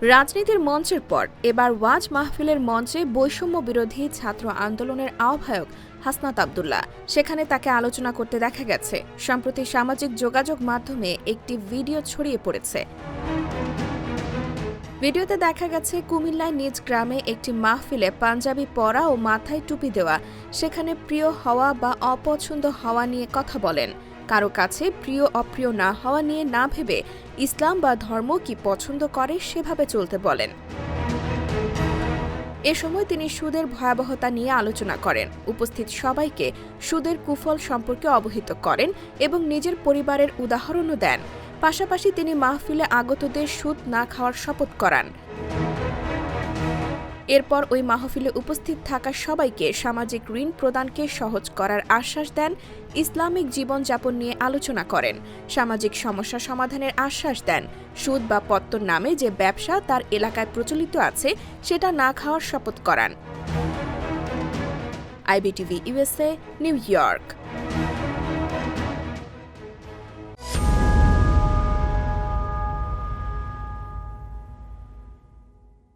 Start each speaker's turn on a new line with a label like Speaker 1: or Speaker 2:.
Speaker 1: রাজনীতির মঞ্চের পর এবার ওয়াজ মাহফিলের মঞ্চে বৈষম্য বিরোধী ছাত্র আন্দোলনের আহ্বায়ক হাসনাত আব্দুল্লাহ। সেখানে তাকে আলোচনা করতে দেখা গেছে। সম্প্রতি সামাজিক যোগাযোগ মাধ্যমে একটি ভিডিও ছড়িয়ে পড়েছে। ভিডিওতে দেখা গেছে কুমিল্লায় নিজ গ্রামে একটি মাহফিলে পাঞ্জাবি পরা ও মাথায় টুপি দেওয়া, সেখানে প্রিয় হওয়া বা অপছন্দ হওয়া নিয়ে কথা বলেন। কারো কাছে প্রিয় অপ্রিয় না হওয়া নিয়ে না ভেবে ইসলাম বা ধর্ম কি পছন্দ করে সেভাবে চলতে বলেন। এ সময় তিনি সুদের ভয়াবহতা নিয়ে আলোচনা করেন, উপস্থিত সবাইকে সুদের কুফল সম্পর্কে অবহিত করেন এবং নিজের পরিবারের উদাহরণও দেন। পাশাপাশি তিনি মাহফিলে আগতদের সুদ না খাওয়ার শপথ করান। এরপর ওই মাহফিলে উপস্থিত থাকা সবাইকে সামাজিক ঋণ প্রদানকে সহজ করার আশ্বাস দেন, ইসলামিক জীবনযাপন নিয়ে আলোচনা করেন, সামাজিক সমস্যা সমাধানের আশ্বাস দেন। সুদ বা পত্তন নামে যে ব্যবসা তার এলাকায় প্রচলিত আছে সেটা না খাওয়ার শপথ করান। IBTV USA, new York.